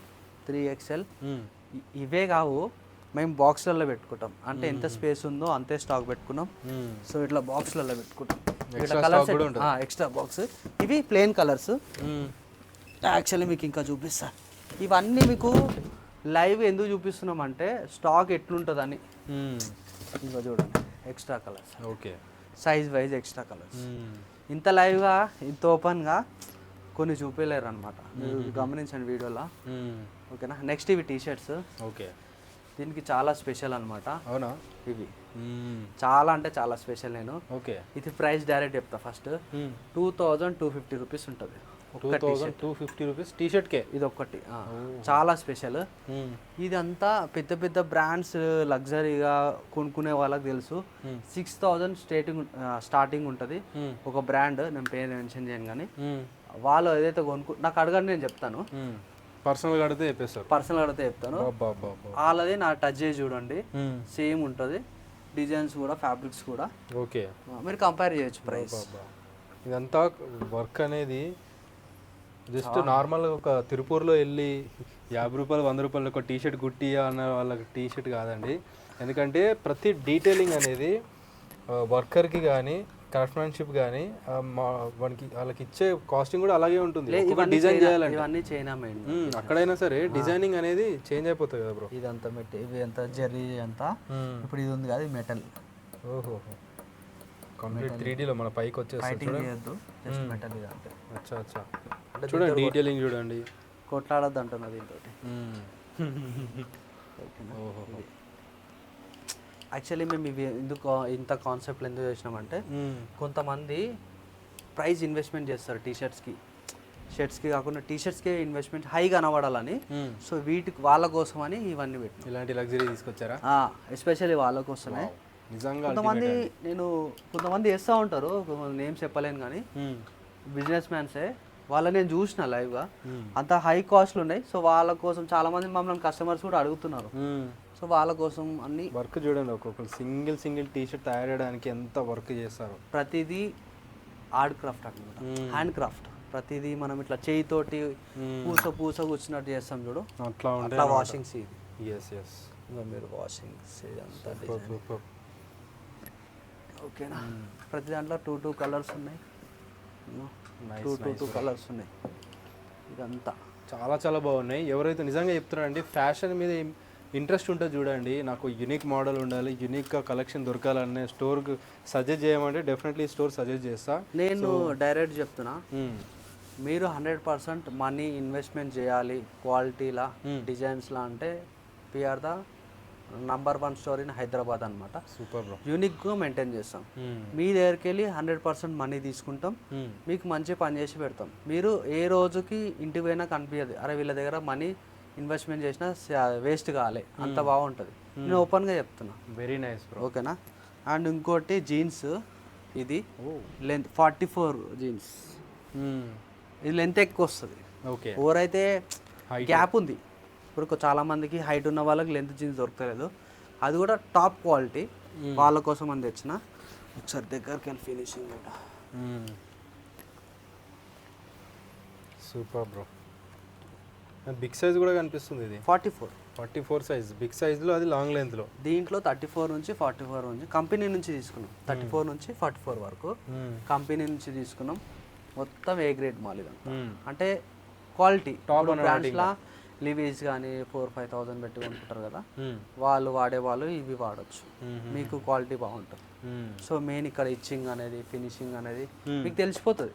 3XL. ఇవే కావు, మేము బాక్స్లలో పెట్టుకుంటాం. అంటే ఎంత స్పేస్ ఉందో అంతే స్టాక్ పెట్టుకున్నాం. సో ఇట్లా బాక్స్లలో పెట్టుకుంటాం. Extra కలర్ stock కూడా ఉంటుంది. Extra box. ఇవి ప్లెయిన్ కలర్స్. యాక్చువల్లీ మీకు ఇంకా చూపిస్తా. ఇవన్నీ మీకు లైవ్ ఎందుకు చూపిస్తున్నామంటే స్టాక్ ఎట్లుంటుందని. ఇంకా చూడండి extra colours. Okay. Size wise extra colours. ఇంత లైవ్గా ఇంత ఓపెన్గా కొన్ని చూపించలేరు అనమాట. మీరు గమనించండి వీడియోలో. ఓకేనా. నెక్స్ట్ ఇవి టీ షర్ట్స్. ఓకే. దీనికి చాలా స్పెషల్ అనమాట అవునా. ఇవి చాలా అంటే చాలా స్పెషల్. నేను ఓకే. ఇది ప్రైస్ డైరెక్ట్ చెప్తా. ఫస్ట్ 2250 రూపీస్ ఉంటుంది. 2250 రూపీస్ టీ షర్ట్కే. ఇది ఒక్కటి చాలా స్పెషల్. ఇదంతా పెద్ద పెద్ద బ్రాండ్స్ లగ్జరీగా కొనుక్కునే వాళ్ళకి తెలుసు. 6000 స్టార్టింగ్ ఉంటుంది. ఒక బ్రాండ్, నేను పేరు మెన్షన్ చేయను కానీ, వాళ్ళు ఏదైతే నాకు అడగండి నేను చెప్తాను. పర్సనల్గా అడిగితే చెప్పేస్తారు. పర్సనల్ అడిగితే చెప్తాను. వాళ్ళది నా టచ్ చేసి చూడండి, సేమ్ ఉంటుంది. డిజైన్స్ కూడా, ఫ్యాబ్రిక్స్ కూడా. ఓకే. మీరు కంపేర్ చేయొచ్చు ప్రైస్. ఇదంతా వర్క్ అనేది జస్ట్ నార్మల్గా ఒక తిరుపూర్లో వెళ్ళి 50 రూపాయలు 100 రూపాయలు ఒక టీ షర్ట్ కుట్టి అన్న వాళ్ళకి టీ షర్ట్ కాదండి. ఎందుకంటే ప్రతి డీటెయిలింగ్ అనేది వర్కర్కి కానీ, క్రాఫ్ట్మెన్షిప్ కానీ, వాళ్ళకి ఇచ్చే కాస్టింగ్ కూడా అలాగే ఉంటుంది. డిజైన్ చేయాలంటే ఇవన్నీ చైనా మేడ్. అక్కడైనా సరే డిజైనింగ్ అనేది చేంజ్ అయిపోతుంది కదా బ్రో. ఇదంతా ఇవి అంతా జెర్రీ అంతా. ఇప్పుడు ఇది ఉంది కదా, ఇది మెటల్. ఓహో. కంప్లీట్ 3Dలో మన పైకి వచ్చేస్తుంది. జస్ట్ మెటల్ ఇది అంతే. అచ్చా అచ్చా. చూడండి డీటెయిలింగ్ చూడండి. కొట్లాడద్దు అంటున్నా దీంతో. యాక్చువల్లీ మేము ఇవి ఎందుకు ఇంత కాన్సెప్ట్లు ఎందుకు చేసినామంటే, కొంతమంది ప్రైస్ ఇన్వెస్ట్మెంట్ చేస్తారు షర్ట్స్కి కాకుండా టీషర్ట్స్కే ఇన్వెస్ట్మెంట్ హై కనబడాలని. సో వీటికి వాళ్ళ కోసం అని ఇవన్నీ పెట్టిన. ఇలాంటి లగ్జరీ తీసుకొచ్చారా? ఎస్పెషల్లీ వాళ్ళ కోసమే. నిజంగా కొంతమంది వేస్తూ ఉంటారు, నేమ్స్ చెప్పలేను కానీ, బిజినెస్ మ్యాన్సే. వాళ్ళని నేను చూసిన లైవ్గా. అంత హై కాస్ట్లు ఉన్నాయి. సో వాళ్ళ కోసం చాలామంది మమ్మల్ని కస్టమర్స్ కూడా అడుగుతున్నారు. సో వాళ్ళ కోసం అన్ని వర్క్ చూడండి. ఒక్కొక్కరు సింగిల్ టీ షర్ట్ తయారు చేయడానికి ఎంత వర్క్ చేస్తారు. ప్రతిదీ ఆర్ట్ క్రాఫ్ట్ అనమాట, హ్యాండ్ క్రాఫ్ట్. ప్రతిదీ మనం ఇట్లా చేయితోటి పూస కూర్చున్నట్టు చేస్తాం చూడు, అట్లా వాషింగ్స్. ఇది ఇంకా మీరు వాషింగ్స్ అంతా. ఓకేనా. ప్రతి దాంట్లో 2 కలర్స్ ఉన్నాయి. 2 కలర్స్ ఉన్నాయి. ఇదంతా చాలా బాగున్నాయి. ఎవరైతే నిజంగా చెప్తున్నారండి ఫ్యాషన్ మీద ఇంట్రెస్ట్ ఉంటే చూడండి, నాకు యూనిక్ మోడల్ ఉండాలి, యూనిక్గా కలెక్షన్ దొరకాలనే స్టోర్కి సజెస్ట్ చేయమంటే డెఫినెట్లీ స్టోర్ సజెస్ట్ చేస్తా. నేను డైరెక్ట్ చెప్తున్నా, మీరు 100% మనీ ఇన్వెస్ట్మెంట్ చేయాలి క్వాలిటీలా, డిజైన్స్లా అంటే we're the number 1 store in Hyderabad అనమాట. Super bro. యూనిక్గా మెయింటైన్ చేస్తాం. మీ దగ్గరికి వెళ్ళి 100% మనీ తీసుకుంటాం, మీకు మంచి పని చేసి పెడతాం. మీరు ఏ రోజుకి ఇంటికి పోయినా కనిపించదు, అరే వీళ్ళ దగ్గర మనీ ఇన్వెస్ట్మెంట్ చేసినా వేస్ట్ కాలే, అంత బాగుంటుంది. నేను ఓపెన్గా చెప్తున్నా. Very nice bro. ఓకేనా. అండ్ ఇంకోటి జీన్స్, ఇది లెంత్ 44 జీన్స్. ఇది లెంత్ ఎక్కువ వస్తుంది. ఓకే. ఎవరైతే గ్యాప్ ఉంది, ఇప్పుడు చాలా మందికి హైట్ ఉన్న వాళ్ళకి లెంత్ జీన్స్ దొరకలేదు, అది కూడా టాప్ క్వాలిటీ వాళ్ళ కోసం అని తెచ్చిన. ఒకసారి దగ్గరికి వెళ్ళి ఫినిషింగ్ కూడా సూపర్ బ్రో. బిగ్ సైజ్ కూడా కనిపిస్తుంది. ఇది 44 సైజ్, బిగ్ సైజ్లో, అది లాంగ్ లెంత్లో. దీంట్లో 34 నుంచి 44 నుంచి కంపెనీ నుంచి తీసుకున్నాం. 34 నుంచి 44 వరకు కంపెనీ నుంచి తీసుకున్నాం. మొత్తం ఏ గ్రేడ్ మాల్ ఇదంతా. అంటే క్వాలిటీ టాప్ బ్రాండ్స్లా లివీస్ కానీ 4-5,000 పెట్టి కొనుక్కుంటారు కదా, వాళ్ళు వాడేవాళ్ళు ఇవి వాడచ్చు, మీకు క్వాలిటీ బాగుంటుంది. సో మెయిన్ ఇక్కడ ఇచ్చింగ్ అనేది, ఫినిషింగ్ అనేది మీకు తెలిసిపోతుంది.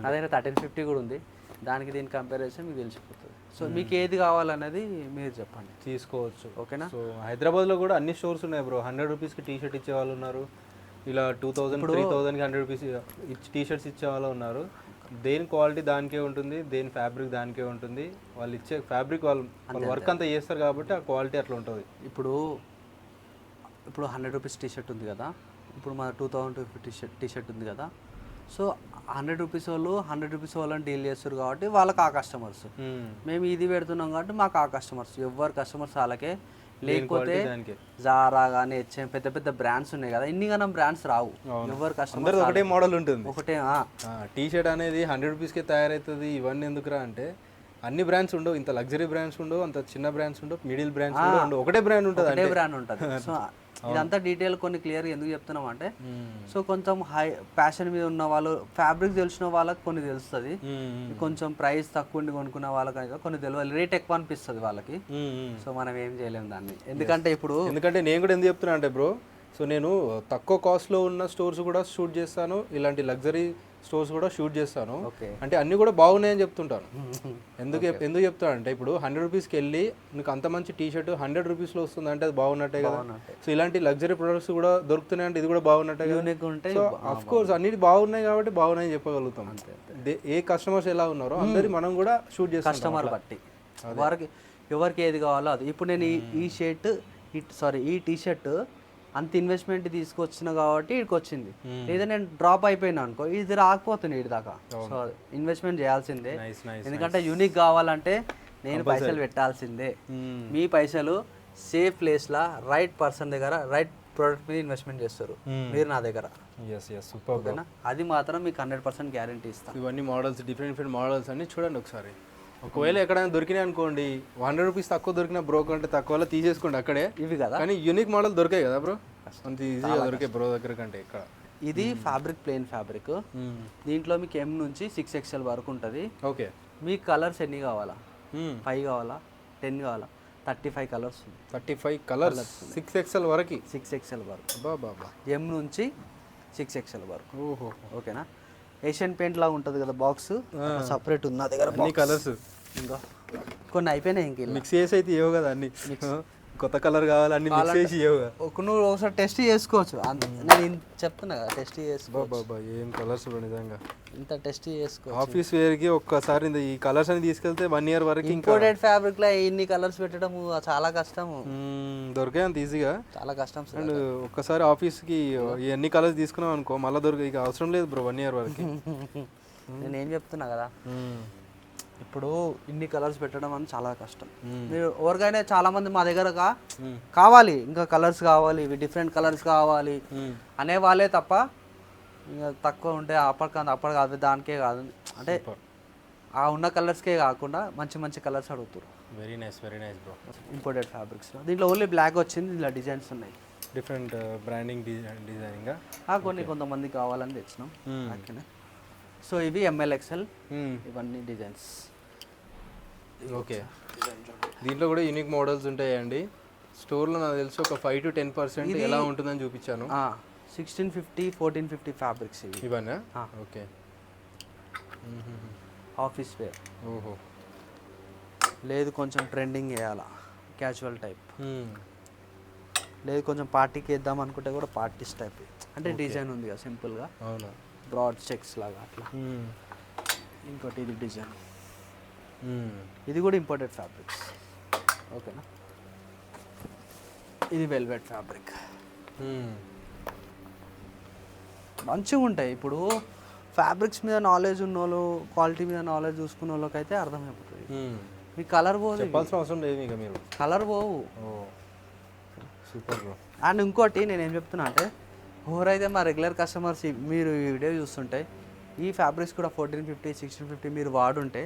అదైనా 1350 కూడా ఉంది, దానికి దీనికి కంపేర్ చేస్తే మీకు తెలిసిపోతుంది. సో మీకు ఏది కావాలనేది మీరు చెప్పండి, తీసుకోవచ్చు. ఓకేనా. సో హైదరాబాద్లో కూడా అన్ని స్టోర్స్ ఉన్నాయి బ్రో. 100 రూపీస్కి టీ షర్ట్ ఇచ్చే వాళ్ళు ఉన్నారు, ఇలా 2000 3000కి 100 రూపీస్ టీ షర్ట్స్ ఇచ్చే వాళ్ళు ఉన్నారు. దేని క్వాలిటీ దానికే ఉంటుంది, దేని ఫ్యాబ్రిక్ దానికే ఉంటుంది. వాళ్ళు ఇచ్చే ఫ్యాబ్రిక్ వాళ్ళు వర్క్ అంతా చేస్తారు కాబట్టి ఆ క్వాలిటీ అట్లా ఉంటుంది. ఇప్పుడు 100 రూపీస్ టీ షర్ట్ ఉంది కదా, ఇప్పుడు మన 2250 టీ షర్ట్ ఉంది కదా. సో 100 రూపీస్ వాళ్ళు 100 రూపీస్ వాళ్ళని డీల్ చేస్తారు కాబట్టి వాళ్ళకి ఆ కస్టమర్స్. మేము ఇది పెడుతున్నాం కాబట్టి మాకు ఆ కస్టమర్స్, ఎవరు కస్టమర్స్ వాళ్ళకే. లేకపోతే జారా కానీ హెచ్ఎం పెద్ద పెద్ద బ్రాండ్స్ ఉన్నాయి కదా, ఇన్ని గానం బ్రాండ్స్ రావు. ఎవరు కస్టమర్ ఒకటే మోడల్ ఉంటుంది, ఒకటే. టీ షర్ట్ అనేది 100 రూపీస్కే తయారవుతుంది. ఇవన్నీ ఎందుకురా అంటే అన్ని బ్రాండ్స్ ఉండవు, ఇంత లగ్జరీ బ్రాండ్స్ ఉండవు, అంత చిన్న బ్రాండ్స్ ఉండవు, మిడిల్ బ్రాండ్స్ ఉండవు, ఒకటే బ్రాండ్ ఉంటుంది. ఒకటే బ్రాండ్ ఉంటుంది. సో ఇదంతా డీటెయిల్ కొన్ని క్లియర్గా ఎందుకు చెప్తున్నాం అంటే సో కొంచెం హై ప్యాషన్ మీద ఉన్న వాళ్ళు ఫ్యాబ్రిక్ తెలిసిన వాళ్ళకి కొన్ని తెలుస్తుంది, కొంచెం ప్రైస్ తక్కువ ఉండి కొనుక్కున్న వాళ్ళకి కొన్ని తెలియదు, రేట్ ఎక్కువ అనిపిస్తుంది వాళ్ళకి. సో మనం ఏం చేయలేము దాన్ని, ఎందుకంటే నేను కూడా ఎందుకు చెప్తున్నా అంటే బ్రో, సో నేను తక్కువ కాస్ట్లో ఉన్న స్టోర్స్ కూడా షూట్ చేస్తాను, ఇలాంటి లగ్జరీ స్టోర్స్ కూడా షూట్ చేస్తాను. అంటే అన్నీ కూడా బాగున్నాయని చెప్తుంటాను. ఎందుకు చెప్తాను అంటే ఇప్పుడు 100 రూపీస్కి వెళ్ళి నీకు అంత మంచి టీ షర్ట్ 100 రూపీస్లో వస్తుంది అంటే అది బాగున్నట్టే కదా. సో ఇలాంటి లగ్జరీ ప్రొడక్ట్స్ కూడా దొరుకుతున్నాయి అంటే ఇది కూడా బాగున్నట్టే కదా. సో అఫ్ కోర్స్ అన్నిటి బాగున్నాయి కాబట్టి బాగున్నాయని చెప్పగలుగుతాం. ఏ కస్టమర్స్ ఎలా ఉన్నారో అందరి మనం కూడా షూట్ చేస్తాం కస్టమర్ బట్టి ఎవరికి ఏది కావాలో అది. ఇప్పుడు నేను ఈ టీ షర్ట్ అంత ఇన్వెస్ట్మెంట్ తీసుకొచ్చిన కాబట్టి ఇక్కడికి వచ్చింది, లేదా నేను డ్రాప్ అయిపోయినా అనుకో ఇది రాకపోతుంది ఇటు దాకా. సో ఇన్వెస్ట్మెంట్ చేయాల్సిందే, ఎందుకంటే యూనిక్ కావాలంటే నేను పైసలు పెట్టాల్సిందే. మీ పైసలు సేఫ్ ప్లేస్లో రైట్ పర్సన్ దగ్గర రైట్ ప్రోడక్ట్ మీద ఇన్వెస్ట్మెంట్ చేస్తారు మీరు నా దగ్గర. ఓకేనా, అది మాత్రం మీకు 100% గ్యారంటీ ఇస్తాను. ఇవన్నీ మోడల్స్ డిఫరెంట్ మోడల్స్ అన్ని చూడండి ఒకసారి. ఒకవేళ ఎక్కడైనా దొరికినాయి అనుకోండి 100 రూపీస్ తక్కువ దొరికిన బ్రో కంటే తక్కువ తీసేసుకోండి అక్కడే. ఇవి కదా కానీ యూనిక్ మోడల్ దొరికాయి కదా బ్రో, అంత ఈజీగా దొరికే బ్రో దగ్గర కంటే ఇక్కడ. ఇది ఫ్యాబ్రిక్ ప్లెయిన్ ఫ్యాబ్రిక్, దీంట్లో మీకు M నుంచి 6XL వరకు ఉంటుంది. ఓకే, మీకు కలర్స్ ఎన్ని కావాలా? 5 కావాలా, 10 కావాలా? 35 కలర్స్. 35 కలర్స్ 6XL వరకు. 6XL వరకు బాబా, M నుంచి 6XL వరకు. ఓహో, ఓకేనా. ఏషియన్ పెయింట్ లాగా ఉంటుంది కదా బాక్స్, సపరేట్ ఉంది నా దగ్గర. అన్ని కలర్స్ ఇంకా కొన్ని అయిపోయినాయి, ఇంక మిక్స్ చేసి అయితే ఇవ్వవు కదా అన్ని. కొత్త కలర్ కావాలి అన్ని మిక్స్ చేసి ఇవ్వవు. నువ్వు ఒకసారి టెస్ట్ చేసుకోవచ్చు, నేను చెప్తున్నా కదా టెస్ట్ చేసుకో. బాబా ఏం కలర్స్ నిజంగా, ఇంత టెస్ట్ చేసుకో. ఆఫీస్ వేర్ కి ఒక్కసారి ఈ కలర్స్ అని తీసుకెళ్తే 1 year వరకు. ఇంపోర్టెడ్ ఫ్యాబ్రిక్ లో ఇన్ని కలర్స్ పెట్టడం చాలా కష్టం, దొరికే అంత ఈజీగా చాలా కష్టం. అండ్ ఒక్కసారి ఆఫీస్ కి ఎన్ని కలర్స్ తీసుకున్నాం అనుకో మళ్ళీ దొరికే ఇక అవసరం లేదు బ్రో 1 year వరకు. నేనేం చెప్తున్నా కదా, ఇప్పుడు ఇన్ని కలర్స్ పెట్టడం అని చాలా కష్టం. మీరు ఎవరికైనా చాలా మంది మా దగ్గర కావాలి, ఇంకా కలర్స్ కావాలి, ఇవి డిఫరెంట్ కలర్స్ కావాలి అనే వాళ్ళే తప్ప ఇంకా తక్కువ ఉంటే అప్పటి కాదు దానికే కాదు, అంటే ఆ ఉన్న కలర్స్కే కాకుండా మంచి మంచి కలర్స్ అడుగుతారు. Very nice bro. ఇంపోర్టెడ్ ఫ్యాబ్రిక్స్లో దీంట్లో ఓన్లీ బ్లాక్ వచ్చింది, దీంట్లో డిజైన్స్ ఉన్నాయి, డిఫరెంట్ బ్రాండింగ్ డిజైనింగ్. కొంతమంది కావాలని తెచ్చినాం. ఓకేనా, సో ఇవి ML XL ఇవన్నీ డిజైన్స్. ఓకే, దీంట్లో కూడా యూనిక్ మోడల్స్ ఉంటాయండి. స్టోర్లో నాకు తెలిసి ఒక 5 to 10% ఎలా ఉంటుందని చూపించాను. 1650 1450 ఫ్యాబ్రిక్స్ ఇవన్నా. Okay, office wear. ఓహో, లేదు కొంచెం ట్రెండింగ్ వేయాలా క్యాజువల్ టైప్, లేదు కొంచెం పార్టీకి వేద్దాం అనుకుంటే కూడా పార్టీస్ టైప్, అంటే డిజైన్ ఉంది కదా సింపుల్గా. అవును, బ్రాడ్ చెక్స్ లాగా అట్లా. ఇంకోటి ఇది డిజైన్, ఇది కూడా ఇంపోర్టెడ్ ఫ్యాబ్రిక్స్. ఓకేనా, ఇది వెల్వెట్ ఫ్యాబ్రిక్, మంచిగా ఉంటాయి. ఇప్పుడు ఫ్యాబ్రిక్స్ మీద నాలెడ్జ్ ఉన్న వాళ్ళు, క్వాలిటీ మీద నాలెడ్జ్ చూసుకున్న వాళ్ళకి అయితే అర్థమైపోతుంది. మీ కలర్ పోదు, చెప్పాల్సిన అవసరం లేదు ఇక, మీరు కలర్ పోవు. Super bro. అండ్ ఇంకోటి నేను ఏం చెప్తున్నా అంటే, ఎవరైతే మా రెగ్యులర్ కస్టమర్స్ మీరు ఈ వీడియో చూస్తుంటే ఈ ఫ్యాబ్రిక్స్ కూడా 1450 1650 మీరు వాడుంటే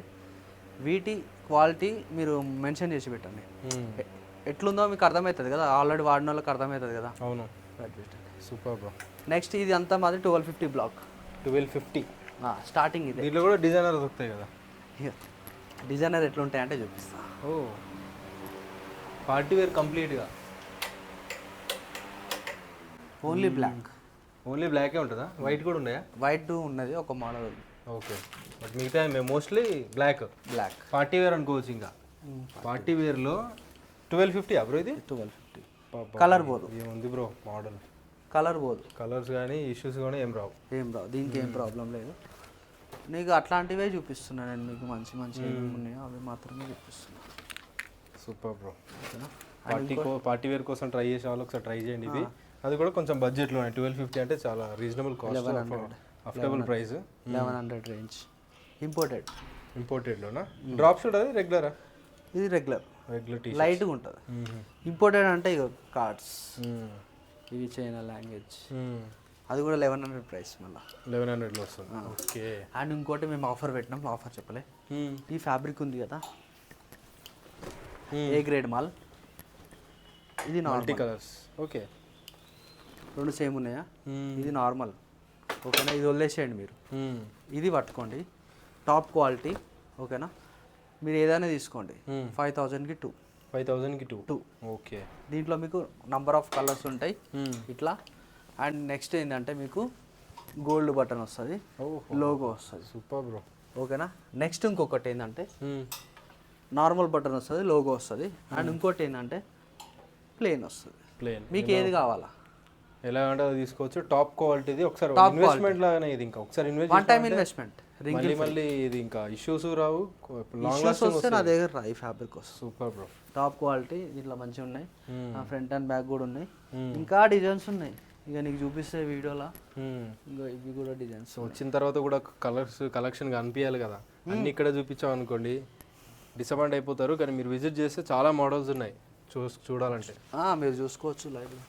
వీటి క్వాలిటీ మీరు మెన్షన్ చేసి పెట్టండి, ఎట్లుందో మీకు అర్థమవుతుంది కదా, ఆల్రెడీ వాడిన వాళ్ళకి అర్థమవుతుంది కదా. అవును, సూపర్ బ్రో. నెక్స్ట్ ఇది అంతా మాది 1250 బ్లాక్. 1250 స్టార్టింగ్. ఇది దీంట్లో కూడా డిజైనర్ దొరుకుతాయి కదా. డిజైనర్ ఎట్లుంటాయంటే చూపిస్తా. పార్టీ వేర్ కంప్లీట్గా ఓన్లీ బ్లాక్. ఓన్లీ బ్లాకే ఉంటుందా? వైట్ కూడా ఉన్నాయా? వైట్ ఉన్నది ఒక మోడల్. ఓకే, బట్ మిగతా మోస్ట్లీ బ్లాక్. పార్టీ వేర్ అనుకోవచ్చు. ఇంకా పార్టీ వేర్లో 1250 బ్రో. ఇది 1250. కలర్ పోదు. ఏముంది బ్రో మోడల్, కలర్ పోదు. కలర్స్ కానీ ఇష్యూస్ కానీ ఏం రావు. దీనికి ఏం ప్రాబ్లం లేదు. నీకు అట్లాంటివే చూపిస్తున్నాను నేను, మీకు మంచి మంచి ఉన్నాయో అవి మాత్రమే చూపిస్తున్నాను. Super bro. పార్టీ వేర్ కోసం ట్రై చేసే వాళ్ళు ఒకసారి ట్రై చేయండి. ఇది అది కూడా కొంచెం బడ్జెట్లో 1250 అంటే చాలా reasonable cost, affordable price. 1100 range. ఇంపోర్టెడ్లోనా? డ్రాప్ షూట్ అది రెగ్యులరా? ఇది రెగ్యులర్ టీ లైట్గా ఉంటుంది. ఇంపోర్టెడ్ అంటే ఇక కార్డ్స్ ఇవి చైనా లాంగ్వేజ్, అది కూడా 1100 ప్రైస్. మళ్ళీ 1100లో వస్తుంది. ఓకే. అండ్ ఇంకోటి మేము ఆఫర్ పెట్టినాం, ఆఫర్ చెప్పలే. ఈ ఫ్యాబ్రిక్ ఉంది కదా, A గ్రేడ్ మాల్, ఇది నార్మల్ కలర్స్. ఓకే, రెండు సేమ్ ఉన్నాయా? ఇది నార్మల్, ఓకేనా? ఇది వదిలేసేయండి మీరు. ఇది పట్టుకోండి, టాప్ క్వాలిటీ, ఓకేనా? మీరు ఏదైనా తీసుకోండి. 5,000కి 2. 5,000కి 2. ఓకే. దీంట్లో మీకు నంబర్ ఆఫ్ కలర్స్ ఉంటాయి ఇట్లా. అండ్ నెక్స్ట్ ఏంటంటే మీకు గోల్డ్ బటన్ వస్తుంది, లోగో వస్తుంది. Super bro. ఓకేనా? నెక్స్ట్ ఇంకొకటి ఏంటంటే నార్మల్ బటన్ వస్తుంది, లోగో వస్తుంది. అండ్ ఇంకోటి ఏంటంటే ప్లేన్ వస్తుంది. ప్లేన్ మీకు ఏది కావాలా? ఎలా అంటే అది తీసుకోవచ్చు. టాప్ క్వాలిటీది. ఒకసారి ఇన్వెస్ట్మెంట్ లాగానే ఇది. ఇంకా ఒకసారి వన్ టైం ఇన్వెస్ట్మెంట్, మళ్ళీ ఇది ఇంకా ఇష్యూస్ రావు, లాంగ్ ఇష్యూస్ వస్తే నా దగ్గర రాయి ఫ్యాబ్రిక్ వస్తుంది. Super bro. టాప్ క్వాలిటీ ఇట్లా మంచిగా ఉన్నాయి. ఫ్రంట్ అండ్ బ్యాక్ కూడా ఉన్నాయి. ఇంకా డిజైన్స్ ఉన్నాయి, ఇక నీకు చూపిస్తే వీడియోలో. ఇంకా ఇవి కూడా డిజైన్స్. వచ్చిన తర్వాత కూడా కలెక్షన్ కనిపించాలి కదా. అన్ని ఇక్కడ చూపించాం అనుకోండి డిసప్పాయింట్ అయిపోతారు. కానీ మీరు విజిట్ చేస్తే చాలా మోడల్స్ ఉన్నాయి చూడాలంటే. మీరు చూసుకోవచ్చు లైవ్లో.